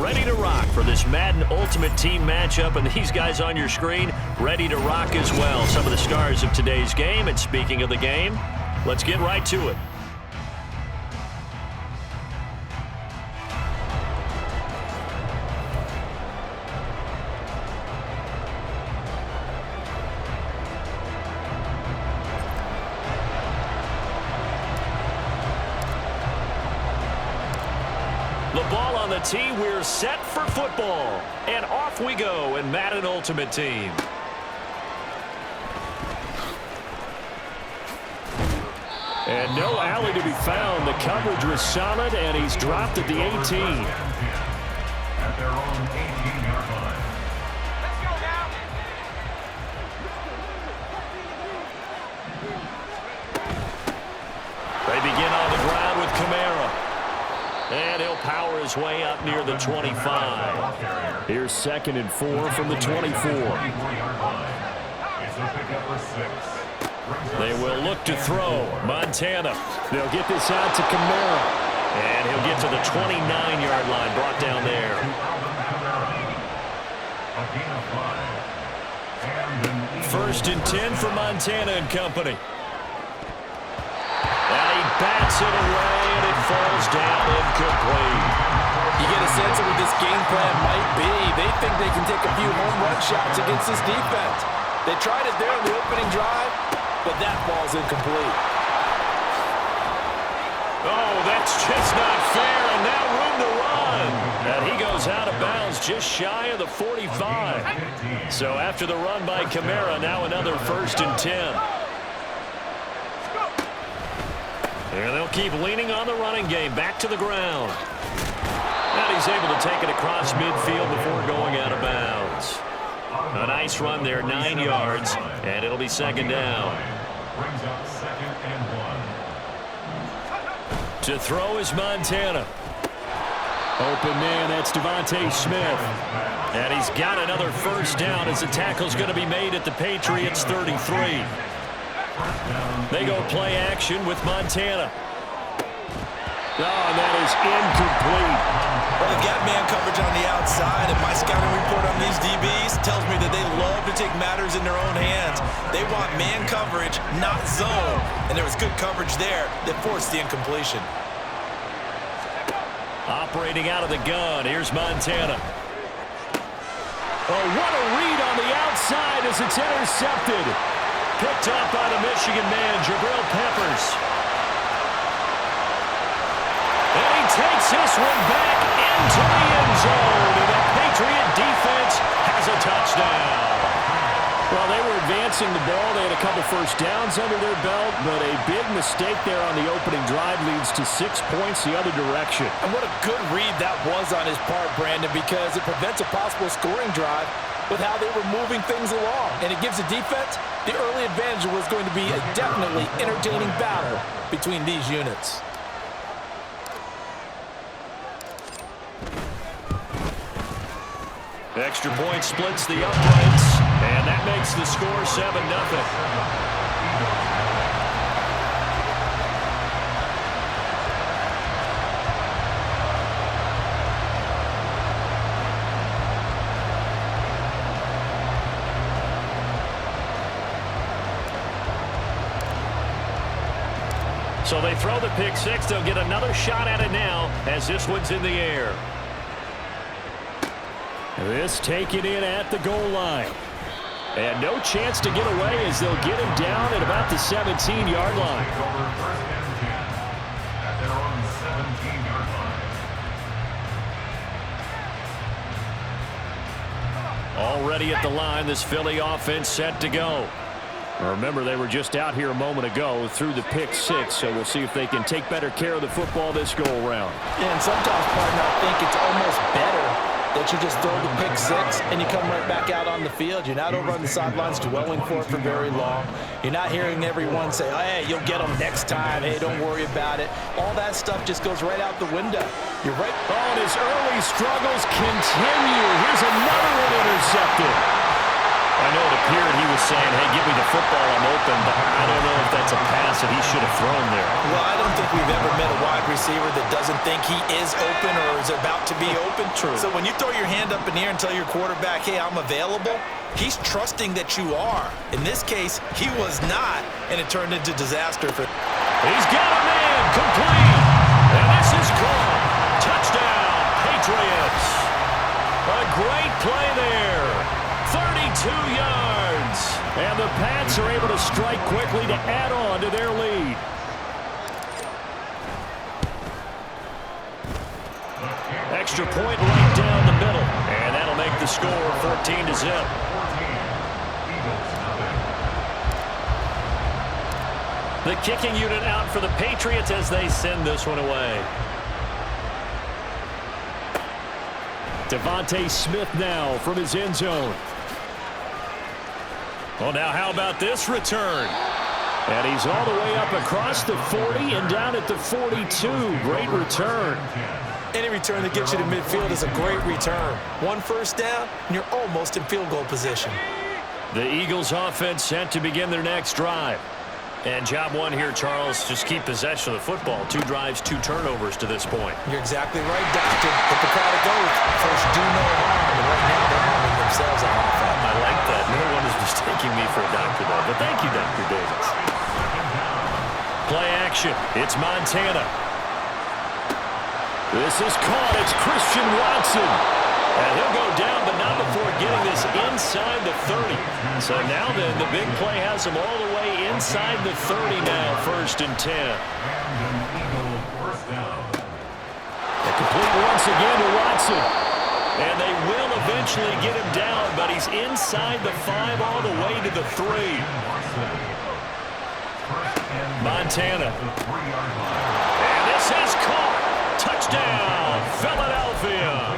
ready to rock for this Madden Ultimate Team matchup, and these guys on your screen ready to rock as well. Some of the stars of today's game, and speaking of the game, let's get right to it. The ball on the tee, we're set for football. And off we go in Madden Ultimate Team. And no alley to be found. The coverage was solid, and he's dropped at the 18. At their own 18-yard line. Let's go now. They begin on the ground with Kamara. And he'll power his way up near the 25. Here's 2nd and 4 from the 24. They will look to throw. Montana. They'll get this out to Kamara. And he'll get to the 29-yard line, brought down there. 1st and 10 for Montana and company. And he bats it away, and it falls down incomplete. You get a sense of what this game plan might be. They think they can take a few home run shots against this defense. They tried it there in the opening drive, but that ball's incomplete. Oh, that's just not fair, and now room to run. And he goes out of bounds just shy of the 45. So after the run by Kamara, now another 1st and 10. And they'll keep leaning on the running game. Back to the ground. And he's able to take it across midfield before going out of bounds. A nice run there, 9 yards, and it'll be 2nd down. Brings up 2nd and 1. To throw is Montana. Open man, that's Devontae Smith. And he's got another 1st down as the tackle's going to be made at the Patriots 33. They go play action with Montana. Oh, and that is incomplete. Well, they've got man coverage on the outside, and my scouting report on these DBs tells me that they love to take matters in their own hands. They want man coverage, not zone. And there was good coverage there that forced the incompletion. Operating out of the gun, here's Montana. Oh, what a read on the outside as it's intercepted. Picked up by the Michigan man, Jabril Peppers. And he takes this one back into the end zone. And the Patriot defense has a touchdown. Well, they were advancing the ball. They had a couple 1st downs under their belt, but a big mistake there on the opening drive leads to 6 points the other direction. And what a good read that was on his part, Brandon, because it prevents a possible scoring drive with how they were moving things along. And it gives the defense the early advantage. Was going to be a definitely entertaining battle between these units. Extra point splits the uprights, and that makes the score 7-0. So they throw the pick 6. They'll get another shot at it now as this one's in the air. This taken in at the goal line. And no chance to get away as they'll get him down at about the 17-yard line. At their own 17-yard line. Already at the line, this Philly offense set to go. Remember, they were just out here a moment ago through the pick 6, so we'll see if they can take better care of the football this go-around. Yeah, and sometimes, partner, I think it's almost better that you just throw the pick 6 and you come right back out on the field. You're not over on the sidelines dwelling for it for very long. You're not hearing everyone say, oh, hey, you'll get them next time. Hey, don't worry about it. All that stuff just goes right out the window. You're right. Oh, and his early struggles continue. Here's another one intercepted. I know it appeared he was saying, hey, give me the football, I'm open, but I don't know if that's a pass that he should have thrown there. Well, I don't think we've ever met a wide receiver that doesn't think he is open or is about to be open. True. So when you throw your hand up in the air and tell your quarterback, hey, I'm available, he's trusting that you are. In this case, he was not, and it turned into disaster for... He's got a man, complete, and this is caught. Touchdown, Patriots. A great play there. 32 yards. And the Pats are able to strike quickly to add on to their lead. Extra point right down the middle. And that'll make the score 14-0. The kicking unit out for the Patriots as they send this one away. Devontae Smith now from his end zone. Well, now how about this return? And he's all the way up across the 40 and down at the 42. Great return. Any return that gets you to midfield is a great return. One first down, and you're almost in field goal position. The Eagles offense set to begin their next drive. And job one here, Charles, just keep possession of the football. 2 drives, 2 turnovers to this point. You're exactly right, Doctor. Hippocratic oath. First, do no harm. And right now, they're harming themselves on offense. I like that. No one is mistaking me for a doctor, though. But thank you, Dr. Davis. Play action. It's Montana. This is caught. It's Christian Watson. And he'll go down, but not before getting this inside the 30. So now then, the big play has him all the way inside the 30 now, 1st and 10. A complete once again to Watson. And they will eventually get him down, but he's inside the 5 all the way to the 3. Montana. And this is caught. Touchdown, Philadelphia.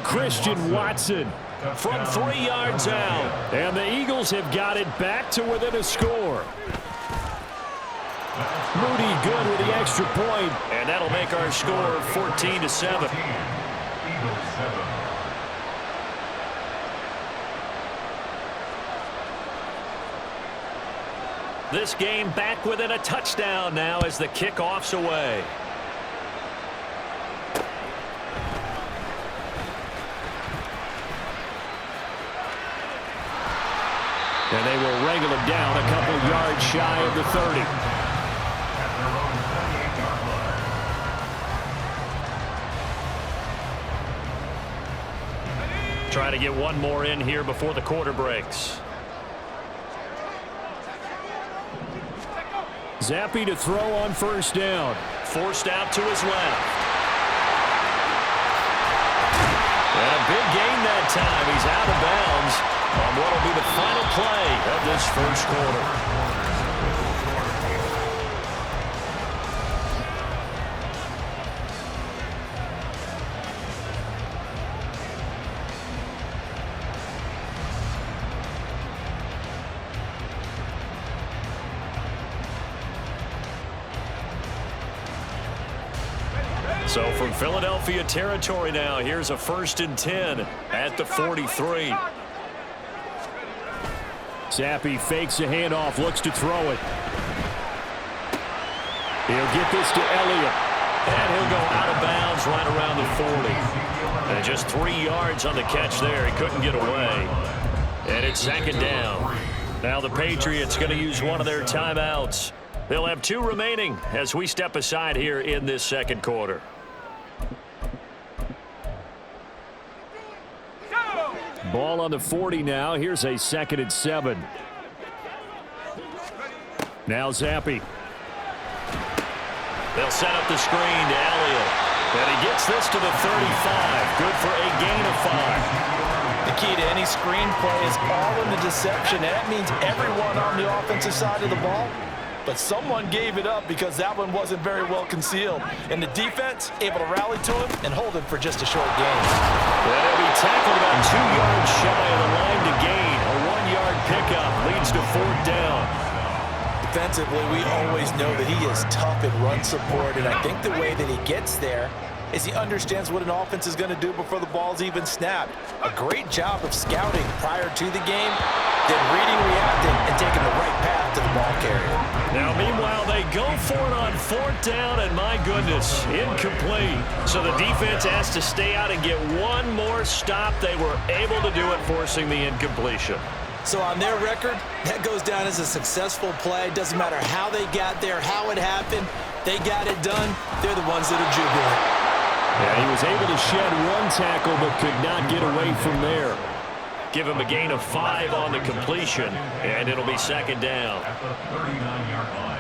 Christian Watson from 3 yards out. And the Eagles have got it back to within a score. Moody good with the extra point. And that'll make our score 14-7. This game back within a touchdown now as the kickoff's away. And they will wrangle him down a couple yards shy of the 30. Try to get one more in here before the quarter breaks. Zappe to throw on 1st down. Forced out to his left. And a big gain that time. He's out of bounds on what will be the final play of this 1st quarter. So from Philadelphia territory now, here's a 1st and 10 at the 43. Zappe fakes a handoff, looks to throw it. He'll get this to Elliott. And he'll go out of bounds right around the 40. And just 3 yards on the catch there. He couldn't get away. And it's 2nd down. Now the Patriots going to use one of their timeouts. They'll have 2 remaining as we step aside here in this 2nd quarter. Ball on the 40 now. Here's a 2nd and 7. Now Zappe. They'll set up the screen to Elliott. And he gets this to the 35. Good for a gain of 5. The key to any screen play is all in the deception. And that means everyone on the offensive side of the ball. But someone gave it up because that one wasn't very well concealed. And the defense able to rally to him and hold him for just a short gain. And he'll be tackled about 2 yards shy of the line to gain. A 1-yard pickup leads to 4th down. Defensively, we always know that he is tough in run support. And I think the way that he gets there is he understands what an offense is going to do before the ball's even snapped. A great job of scouting prior to the game, then reading, reacting, and taking the right path to the ball carrier. Now, meanwhile, they go for it on 4th down, and my goodness, incomplete. So the defense has to stay out and get one more stop. They were able to do it, forcing the incompletion. So on their record, that goes down as a successful play. Doesn't matter how they got there, how it happened. They got it done. They're the ones that are jubilant. Yeah, he was able to shed one tackle but could not get away from there. Give him a gain of 5 on the completion, and it'll be 2nd down. At the 39-yard line.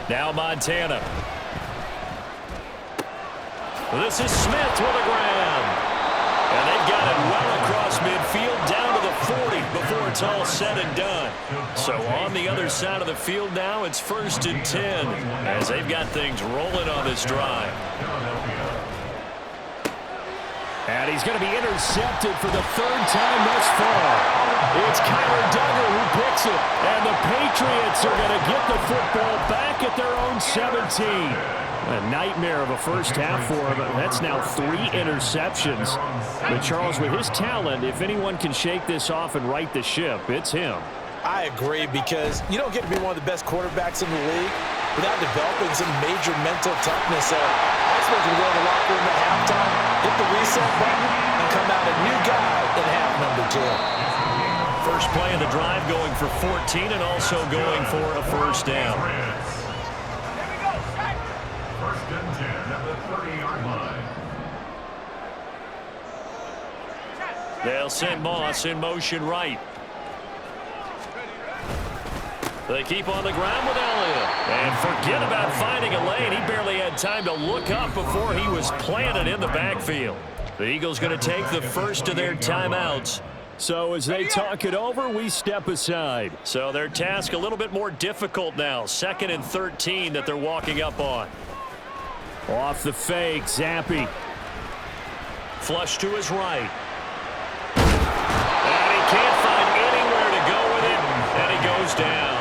Now Montana. This is Smith with a grab. And they've got it well across midfield down to the 40 before it's all said and done. So on the other side of the field now, it's 1st and 10 as they've got things rolling on this drive. And he's going to be intercepted for the 3rd time thus far. It's Kyler Duggar who picks it. And the Patriots are going to get the football back at their own 17. A nightmare of a first half for him. That's now 3 interceptions. But Charles, with his talent, if anyone can shake this off and right the ship, it's him. I agree, because you don't get to be one of the best quarterbacks in the league without developing some major mental toughness. So I suppose we go to the locker room at halftime, hit the reset button, and come out a new guy in half number 2. First play of the drive going for 14 and also going for a 1st down. 1st and 10 at the 30-yard line. They'll send Moss in motion right. They keep on the ground with Elliott. And forget about finding a lane. He barely had time to look up before he was planted in the backfield. The Eagles going to take the first of their timeouts. So as they talk it over, we step aside. So their task a little bit more difficult now. 2nd and 13 that they're walking up on. Off the fake, Zappe. Flush to his right. And he can't find anywhere to go with it. And he goes down.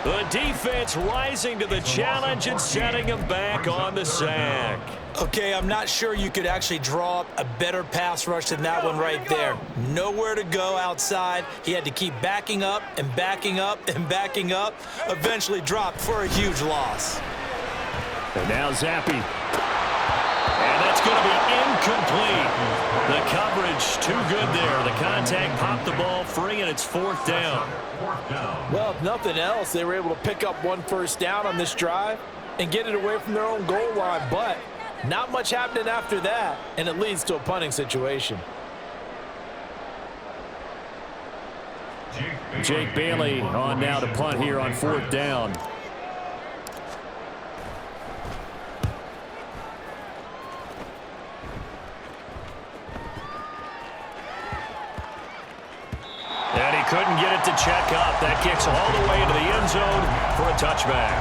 The defense rising to the challenge and setting him back on the sack. Okay, I'm not sure you could actually draw up a better pass rush than that one right there. Nowhere to go outside. He had to keep backing up and backing up and backing up. Eventually dropped for a huge loss. And now Zappe. And that's going to be incomplete. The coverage too good there. The contact popped the ball free, and it's 4th down. Well, if nothing else, they were able to pick up 1 first down on this drive and get it away from their own goal line. But not much happening after that, and it leads to a punting situation. Jake Bailey on now to punt here on 4th down. And he couldn't get it to check up. That kicks all the way into the end zone for a touchback.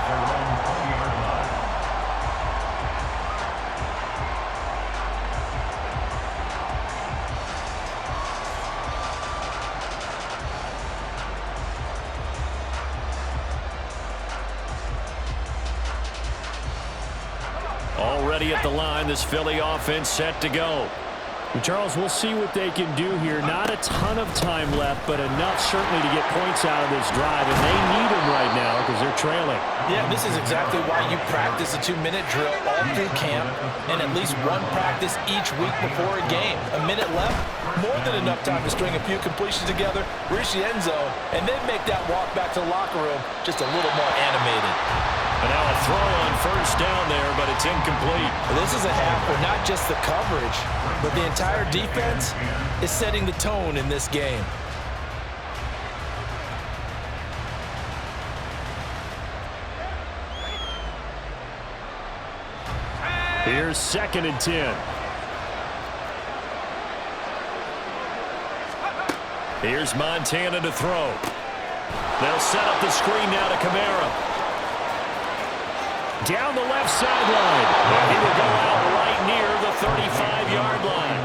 Already at the line, this Philly offense set to go. Charles, we'll see what they can do here. Not a ton of time left, but enough certainly to get points out of this drive, and they need them right now because they're trailing. Yeah, this is exactly why you practice a 2-minute drill all through camp and at least 1 practice each week before a game. A minute left, more than enough time to string a few completions together, reach the end zone, and then make that walk back to the locker room just a little more animated. And now a throw on 1st down there, but it's incomplete. This is a half where not just the coverage, but the entire defense is setting the tone in this game. Here's 2nd and 10. Here's Montana to throw. They'll set up the screen now to Kamara. Down the left sideline. And he will go out right near the 35-yard line.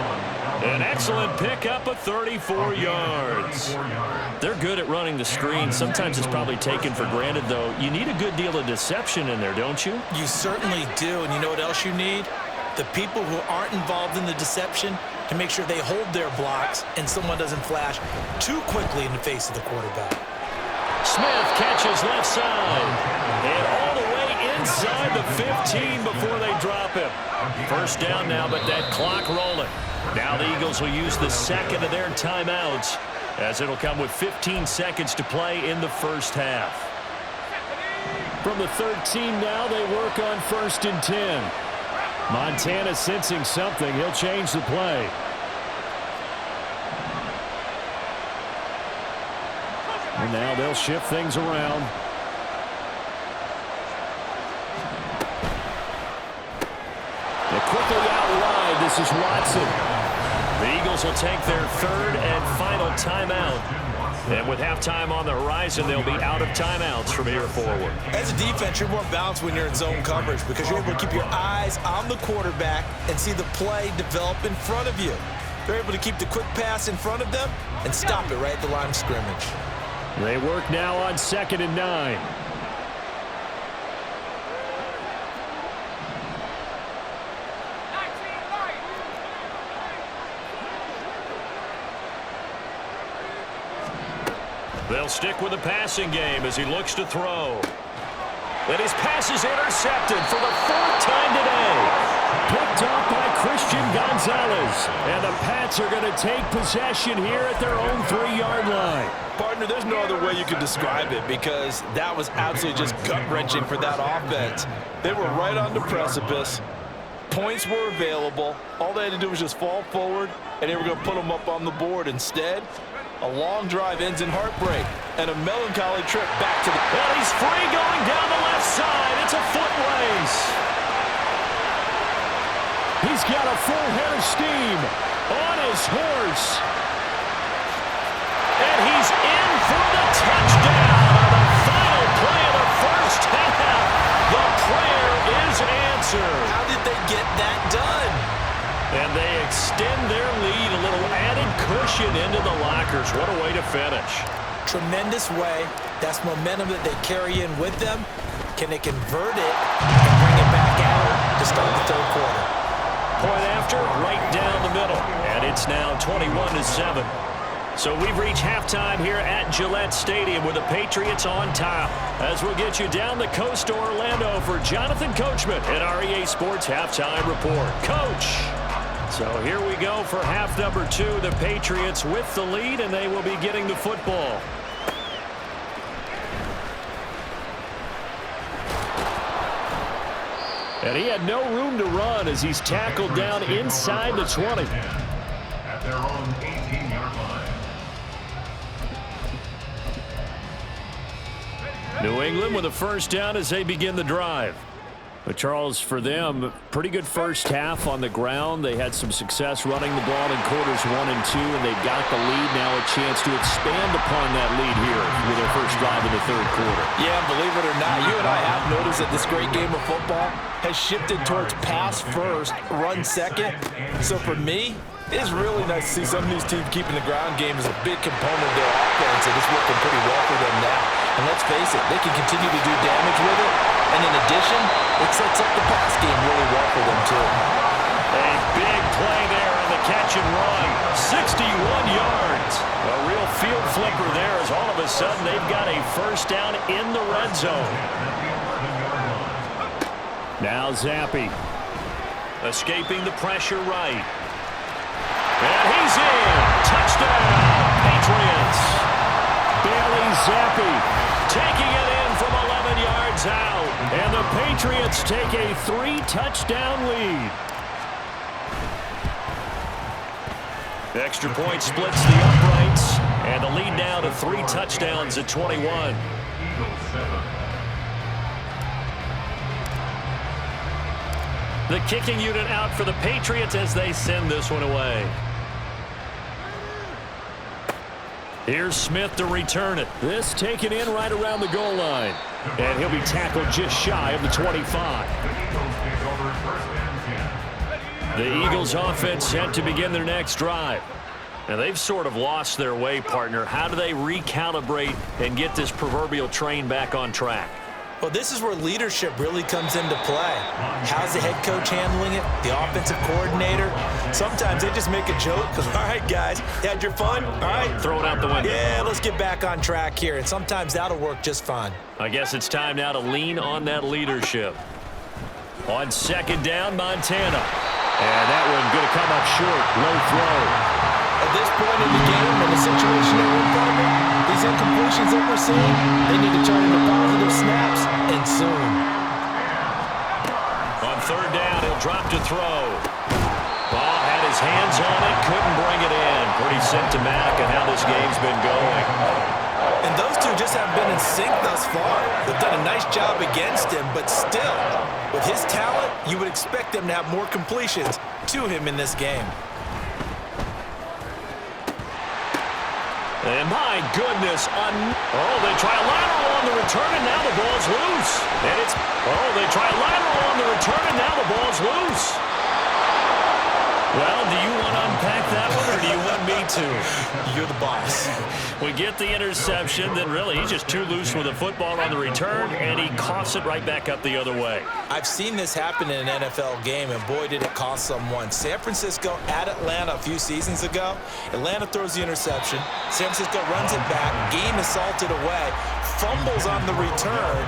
An excellent pick up a 34 yards. They're good at running the screen. Sometimes it's probably taken for granted, though. You need a good deal of deception in there, don't you? You certainly do, and you know what else you need? The people who aren't involved in the deception to make sure they hold their blocks and someone doesn't flash too quickly in the face of the quarterback. Smith catches left side, and all the way inside the 15 before they drop him. First down now, but that clock rolling. Now the Eagles will use the second of their timeouts, as it'll come with 15 seconds to play in the first half. From the 13 now, they work on 1st and 10. Montana sensing something. He'll change the play. And now they'll shift things around. They're quickly out wide. This is Watson. The Eagles will take their 3rd and final timeout. And with halftime on the horizon, they'll be out of timeouts from here forward. As a defense, you're more balanced when you're in zone coverage because you're able to keep your eyes on the quarterback and see the play develop in front of you. They're able to keep the quick pass in front of them and stop it right at the line of scrimmage. They work now on 2nd and 9. They'll stick with the passing game as he looks to throw. And his pass is intercepted for the 4th time today. Picked off by Christian Gonzalez. And the Pats are going to take possession here at their own 3-yard line. Partner, there's no other way you could describe it because that was absolutely just gut-wrenching for that offense. They were right on the precipice. Points were available. All they had to do was just fall forward, and they were going to put them up on the board. Instead, a long drive ends in heartbreak and a melancholy trip back to the... And he's free going down the left side. It's a foot race. He's got a full head of steam on his horse. And he's in for the touchdown on the final play of the first half. The prayer is answered. How did they get that done? And they extend their lead, a little added cushion into the lockers. What a way to finish. Tremendous way. That's momentum that they carry in with them. Can they convert it and bring it back out to start the 3rd quarter? Point after, right down the middle. And it's now 21-7. So we've reached halftime here at Gillette Stadium with the Patriots on top. As we'll get you down the coast to Orlando for Jonathan Coachman at our EA Sports Halftime Report. Coach! So here we go for half number 2. The Patriots with the lead, and they will be getting the football. And he had no room to run as he's tackled down inside the 20. At their own 18-yard line. New England with a first down as they begin the drive. But Charles, for them, pretty good first half on the ground. They had some success running the ball in quarters 1 and 2, and they've got the lead now, a chance to expand upon that lead here with their first drive in the 3rd quarter. Yeah, believe it or not, you and I have noticed that this great game of football has shifted towards pass first, run second. So for me, it's really nice to see some of these teams keeping the ground game as a big component of their offense, and it's working pretty well for them now. And let's face it, they can continue to do damage with it. And in addition, it sets up the pass game really well for them, too. A big play there on the catch and run. 61 yards. A real field flipper there as all of a sudden they've got a first down in the red zone. Now Zappe. Escaping the pressure right. And he's in. Touchdown, Patriots. Bailey Zappe taking it in from 11 yards out. And the Patriots take a 3-touchdown lead. The extra point splits the uprights. And the lead now to 3 touchdowns at 21. The kicking unit out for the Patriots as they send this one away. Here's Smith to return it. This taken in right around the goal line. And he'll be tackled just shy of the 25. The Eagles offense set to begin their next drive. And they've sort of lost their way, partner. How do they recalibrate and get this proverbial train back on track? Well, this is where leadership really comes into play. How's the head coach handling it? The offensive coordinator? Sometimes they just make a joke because, all right, guys, you had your fun? All right. Throw it out the window. Yeah, let's get back on track here. And sometimes that'll work just fine. I guess it's time now to lean on that leadership. On second down, Montana. And that one going to come up short. Low throw. At this point in the game, in the situation they're in, partner, these incompletions that we're seeing, they need to turn into positive snaps, and soon. On third down, he'll drop to throw. Ball had his hands on it, couldn't bring it in. Pretty symptomatic of how this game's been going. And those two just haven't been in sync thus far. They've done a nice job against him, but still, with his talent, you would expect them to have more completions to him in this game. And my goodness, they try a lateral on the return, and now the ball's loose. And they try a lateral on the return, and now the ball's loose. Well, do you want to unpack that one, or do you want me to? You're the boss. We get the interception, then really he's just too loose with the football on the return, and he coughs it right back up the other way. I've seen this happen in an NFL game, and boy, did it cost someone. San Francisco at Atlanta a few seasons ago. Atlanta throws the interception. San Francisco runs it back. Game is salted away. Fumbles on the return.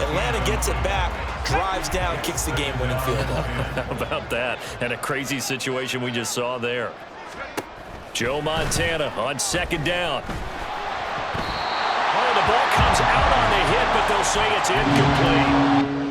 Atlanta gets it back, drives down, kicks the game-winning field goal. How about that? And a crazy situation we just saw there. Joe Montana on second down. Oh, the ball comes out on the hit, but they'll say it's incomplete.